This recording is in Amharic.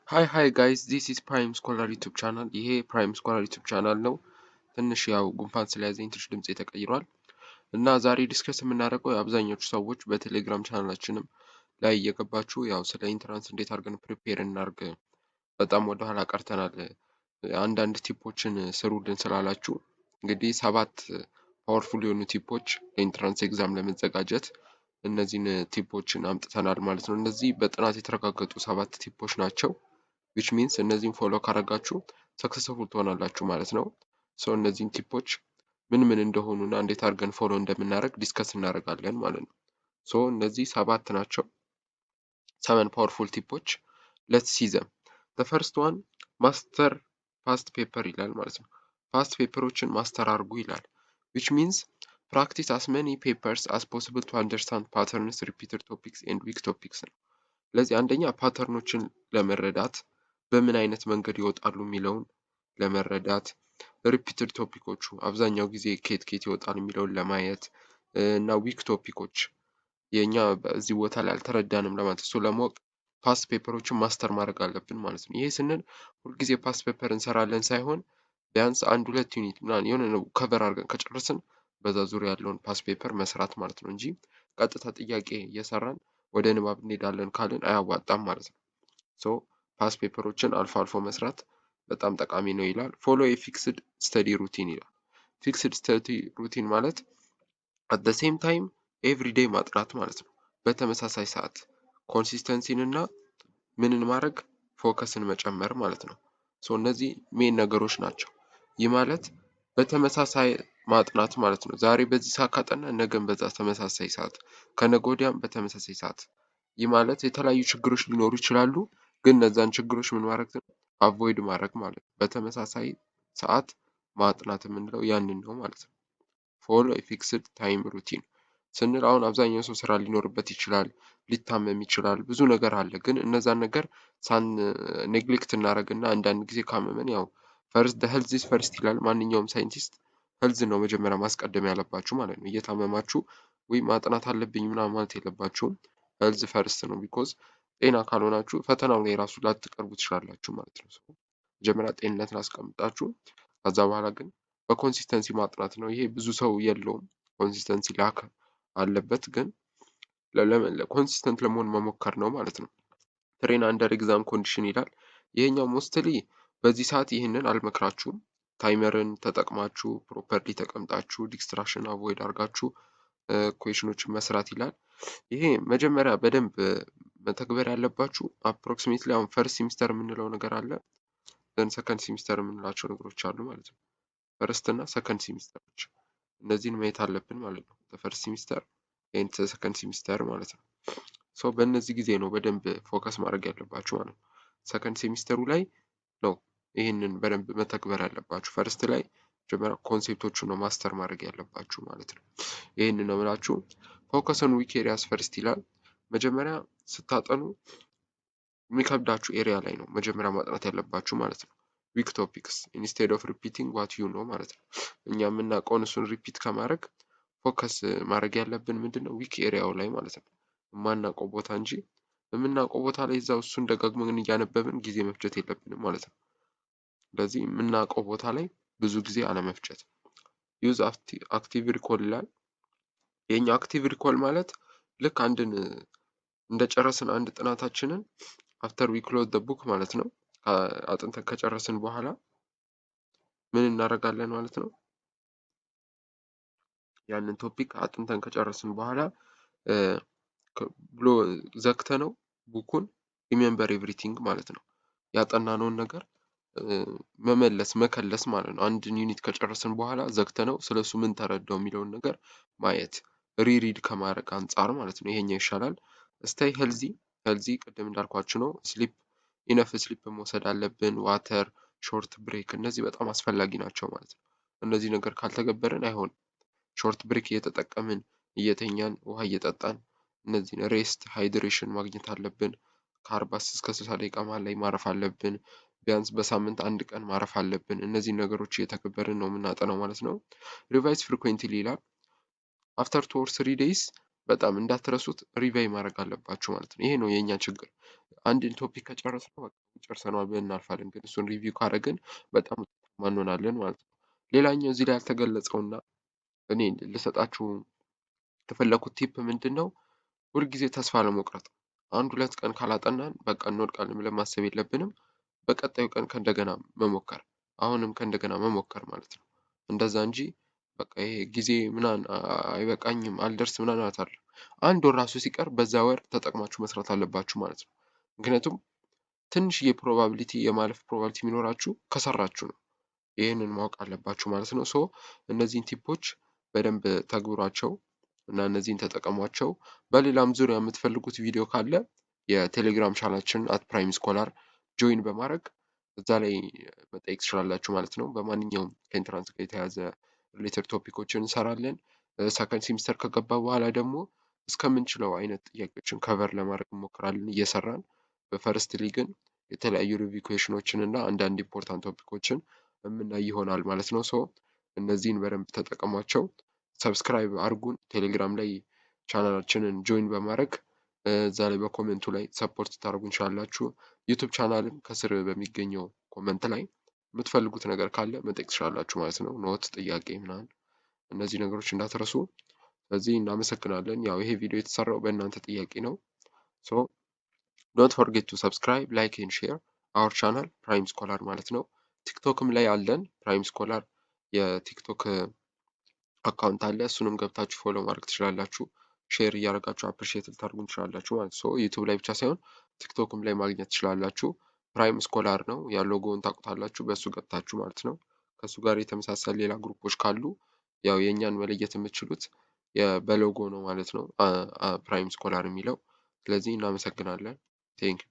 Hi guys, this is Prime Scholar ዩቲዩብ ቻናል። ይሄ ፕራይም ስኮላር ዩቲዩብ ቻናል ነው። ትንሽ ያው ጉንፋን ስለያዘኝ ትንሽ ድምጼ ተቀይሯል እና ዛሬ ዲስከስ የምናደርገው የአብዛኞቹ ሰዎች በቴሌግራም ቻናላችንም ላይ እየገባችሁ ያው ስለ ኢንትራንስ እንዴት አድርገን ፕሪፔር እናርግ በጣም ወደኋላ ቀርተናል፣ አንዳንድ ቲፖችን ስሩልን ስላላችሁ እንግዲህ 7 ፓወርፉል የሆኑ ቲፖች ለኢንትራንስ ኤግዛም ለመዘጋጀት እነዚህን ቲፖችን አምጥተናል ማለት ነው። እነዚህ በጥናት የተረጋገጡ 7 ቲፖች ናቸው። which means እነዚህን ፎሎ ካረጋችሁ ሰክሰስፉል ትሆናላችሁ ማለት ነው። እነዚህን ቲፖች ምን ምን እንደሆኑና እንዴት አድርገን ፎሎ እንደምናደርግ ዲስከስ እናደርጋለን ማለት ነው። እነዚህ 7 ናቸው። 7 ፓወርፉል ቲፖች ሌትስ ሲ ዘም። the first one ማስተር ፓስት ፔፐር ይላል ማለት ነው። ፓስት ፔፐሮችን ማስተር አድርጉ ይላል which means practice as many papers as possible to understand patterns, repeated topics and weak topics ነው። ስለዚህ አንደኛ ፓተርኖችን ለመረዳት በምን አይነት መንገድ ይወጣሉ የሚለውን ለመረዳት፣ ሪፒትድ ቶፒኮቹ አብዛኛው ጊዜ ኬት ይወጣል የሚለውን ለማየት እና ዊክ ቶፒኮች የኛ በዚህ ቦታ ላይ አልተረዳንም ለማለት እሱ ለማወቅ ፓስት ፔፐሮችን ማስተር ማድረግ አለብን ማለት ነው። ይሄ ስንል ሁልጊዜ ፓስት ፔፐር እንሰራለን ሳይሆን ቢያንስ 1-2 ዩኒት ምናምን የሆነ ነው ከቨር አድርገን ከጨረስን በዛ ዙሪያ ያለውን ፓስት ፔፐር መስራት ማለት ነው እንጂ ቀጥታ ጥያቄ እየሰራን ወደ ንባብ እንሄዳለን ካልን አያዋጣም ማለት ነው። ፓስት ፔፐሮችን አልፎ አልፎ መስራት በጣም ጠቃሚ ነው ይላል። ፎሎ የፊክስድ ስተዲ ሩቲን ይላል። ፊክስድ ስተዲ ሩቲን ማለት አት ዘ ሴም ታይም ኤቭሪዴይ ማጥናት ማለት ነው። በተመሳሳይ ሰዓት ኮንሲስተንሲን እና ምንን ማድረግ ፎከስን መጨመር ማለት ነው። እነዚህ ሜን ነገሮች ናቸው። ይህ ማለት በተመሳሳይ ማጥናት ማለት ነው። ዛሬ በዚህ ሰዓት ካጠና ነገም በዛ ተመሳሳይ ሰዓት፣ ከነገ ወዲያም በተመሳሳይ ሰዓት። ይህ ማለት የተለያዩ ችግሮች ሊኖሩ ይችላሉ፣ ግን እነዛን ችግሮች ምን ማድረግ ነው? አቮይድ ማድረግ ማለት ነው። በተመሳሳይ ሰዓት ማጥናት የምንለው ያንን ነው ማለት ነው። ፎሎ ፊክስድ ታይም ሩቲን ስንል አሁን አብዛኛው ሰው ስራ ሊኖርበት ይችላል፣ ሊታመም ይችላል፣ ብዙ ነገር አለ። ግን እነዛን ነገር ኔግሌክት እናደርግና አንዳንድ ጊዜ ካመመን ያው ፈርስት ሄልዝ ኢዝ ፈርስት ይላል ማንኛውም ሳይንቲስት። ሄልዝ ነው መጀመሪያ ማስቀደም ያለባችሁ ማለት ነው። እየታመማችሁ ወይ ማጥናት አለብኝ ምናምን ማለት የለባችሁም። ሄልዝ ፈርስት ነው። ቢኮዝ ጤና ካልሆናችሁ ፈተናው ላይ ራሱ ላትቀርቡ ትችላላችሁ ማለት ነው። መጀመሪያ ጤንነትን አስቀምጣችሁ ከዛ በኋላ ግን በኮንሲስተንሲ ማጥናት ነው። ይሄ ብዙ ሰው የለውም፣ ኮንሲስተንሲ ላክ አለበት። ግን ኮንሲስተንት ለመሆን መሞከር ነው ማለት ነው። ትሬን አንደር ኤግዛም ኮንዲሽን ይላል። ይሄኛው ሞስትሊ በዚህ ሰዓት ይህንን አልመክራችሁም። ታይመርን ተጠቅማችሁ ፕሮፐርሊ ተቀምጣችሁ ዲስትራክሽን አቮይድ አድርጋችሁ ኩዌሽኖችን መስራት ይላል። ይሄ መጀመሪያ በደንብ መተግበር ያለባችሁ አፕሮክሲሜትሊ አሁን ፈርስት ሲሚስተር የምንለው ነገር አለ፣ ዘን ሰከንድ ሲሚስተር የምንላቸው ነገሮች አሉ ማለት ነው። ፈርስት እና ሰከንድ ሲሚስተሮች እነዚህን ማየት አለብን ማለት ነው። ፈርስት ሲሚስተር ኤንድ ሰከንድ ሲሚስተር ማለት ነው። በእነዚህ ጊዜ ነው በደንብ ፎከስ ማድረግ ያለባችሁ ማለት ነው። ሰከንድ ሴሚስተሩ ላይ ነው ይህንን በደንብ መተግበር ያለባችሁ። ፈርስት ላይ መጀመሪያ ኮንሴፕቶቹን ነው ማስተር ማድረግ ያለባችሁ ማለት ነው። ይህንን ነው የምላችሁ። ፎከስ ኦን ዊክ ኤሪያስ ፈርስት ይላል። መጀመሪያ ስታጠኑ የሚከብዳችሁ ኤሪያ ላይ ነው መጀመሪያ ማጥናት ያለባችሁ ማለት ነው። ዊክ ቶፒክስ ኢንስቴድ ኦፍ ሪፒቲንግ ዋት ዩ ኖ ማለት ነው። እኛ የምናውቀውን እሱን ሪፒት ከማድረግ ፎከስ ማድረግ ያለብን ምንድነው ዊክ ኤሪያው ላይ ማለት ነው። የማናውቀው ቦታ እንጂ የምናውቀው ቦታ ላይ እዛው እሱን ደጋግመን እያነበብን ጊዜ መፍጀት የለብንም ማለት ነው። ስለዚህ የምናውቀው ቦታ ላይ ብዙ ጊዜ አለመፍጀት። ዩዝ አክቲቭ ሪኮል ይላል። የኛ አክቲቭ ሪኮል ማለት ልክ አንድን እንደጨረስን አንድ ጥናታችንን አፍተር ዊ ክሎዝ ዘ ቡክ ማለት ነው። አጥንተን ከጨረስን በኋላ ምን እናደርጋለን ማለት ነው። ያንን ቶፒክ አጥንተን ከጨረስን በኋላ ብሎ ዘግተ ነው ቡኩን ሪሜምበር ኤቭሪቲንግ ማለት ነው። ያጠናነውን ነገር መከለስ ማለት ነው። አንድን ዩኒት ከጨረስን በኋላ ዘግተ ነው ስለሱ ምን ተረዳው የሚለውን ነገር ማየት ሪሪድ ከማድረግ አንጻር ማለት ነው። ይሄኛው ይሻላል። ስቴይ ሄልዚ ቅድም እንዳልኳችሁ ነው። ስሊፕ ኢነፍ ስሊፕ መውሰድ አለብን። ዋተር፣ ሾርት ብሬክ እነዚህ በጣም አስፈላጊ ናቸው ማለት ነው። እነዚህ ነገር ካልተገበርን አይሆንም። ሾርት ብሬክ እየተጠቀምን እየተኛን ውሃ እየጠጣን እነዚህን ሬስት ሃይድሬሽን ማግኘት አለብን። ከ40 እስከ 60 ደቂቃ መሃል ላይ ማረፍ አለብን። ቢያንስ በሳምንት 1 ቀን ማረፍ አለብን። እነዚህ ነገሮች እየተገበርን ነው የምናጠናው ማለት ነው። ሪቫይዝ ፍሪኩዌንትሊ ይላል። አፍተር 2 or 3 days በጣም እንዳትረሱት ሪቫይ ማድረግ አለባችሁ ማለት ነው። ይሄ ነው የእኛ ችግር። አንድን ቶፒክ ከጨረስነው በቃ ጨርሰነዋል ብለን እናልፋለን። ግን እሱን ሪቪው ካደረግን በጣም ውጤታማ እንሆናለን ማለት ነው። ሌላኛው እዚህ ላይ ያልተገለጸውና እኔ ልሰጣችሁ የፈለኩት ቲፕ ምንድን ነው? ሁልጊዜ ተስፋ ለመቁረጥ አንድ ሁለት ቀን ካላጠናን በቃ እንወድቃለን ብለን ማሰብ የለብንም። በቀጣዩ ቀን ከእንደገና መሞከር፣ አሁንም ከእንደገና መሞከር ማለት ነው። እንደዛ እንጂ በቃ ይሄ ጊዜ ምናምን አይበቃኝም አልደርስ ምናምን ማለት አይደለም። አንድ ወር ራሱ ሲቀር በዛ ወር ተጠቅማችሁ መስራት አለባችሁ ማለት ነው። ምክንያቱም ትንሽዬ ፕሮባቢሊቲ የማለፍ ፕሮባቢሊቲ የሚኖራችሁ ከሰራችሁ ነው። ይህንን ማወቅ አለባችሁ ማለት ነው። ሶ እነዚህን ቲፖች በደንብ ተግብሯቸው እና እነዚህን ተጠቀሟቸው። በሌላም ዙሪያ የምትፈልጉት ቪዲዮ ካለ የቴሌግራም ቻናላችን @ፕራይም ስኮላር ጆይን በማድረግ እዛ ላይ መጠየቅ ትችላላችሁ ማለት ነው። በማንኛውም ከኢንትራንስ ጋር የተያዘ ሪሌትድ ቶፒኮችን እንሰራለን። ሰከንድ ሴሚስተር ከገባ በኋላ ደግሞ እስከምንችለው አይነት ጥያቄዎችን ከቨር ለማድረግ እንሞክራለን እየሰራን። በፈርስት ግን የተለያዩ ሪቪው ኩዌሽኖችን እና አንዳንድ ኢምፖርታንት ቶፒኮችን የምናይ ይሆናል ማለት ነው። ሶ እነዚህን በደንብ ተጠቀሟቸው። ሰብስክራይብ አድርጉን። ቴሌግራም ላይ ቻናላችንን ጆይን በማድረግ እዛ ላይ በኮሜንቱ ላይ ሰፖርት ታደርጉን ትችላላችሁ። ዩቱብ ቻናልም ከስር በሚገኘው ኮመንት ላይ የምትፈልጉት ነገር ካለ መጠየቅ ትችላላችሁ ማለት ነው። ኖት፣ ጥያቄ ምናምን እነዚህ ነገሮች እንዳትረሱ። ስለዚህ እናመሰግናለን። ያው ይሄ ቪዲዮ የተሰራው በእናንተ ጥያቄ ነው። ሶ ዶንት ፎርጌት ቱ ሰብስክራይብ ላይክ ኤንድ ሼር አወር ቻናል ፕራይም ስኮላር ማለት ነው። ቲክቶክም ላይ አለን ፕራይም ስኮላር የቲክቶክ አካውንት አለ። እሱንም ገብታችሁ ፎሎ ማድረግ ትችላላችሁ። ሼር እያደረጋችሁ አፕሪሺየት ልታደርጉን ትችላላችሁ ማለት ነው። ዩቱብ ላይ ብቻ ሳይሆን ቲክቶክም ላይ ማግኘት ትችላላችሁ። ፕራይም ስኮላር ነው ያለው ጎን ታውቁታላችሁ። በእሱ ገብታችሁ ማለት ነው። ከእሱ ጋር የተመሳሰል ሌላ ግሩፖች ካሉ ያው የእኛን መለየት የምትችሉት በሎጎ ነው ማለት ነው። ፕራይም ስኮላር የሚለው። ስለዚህ እናመሰግናለን። ቴንክ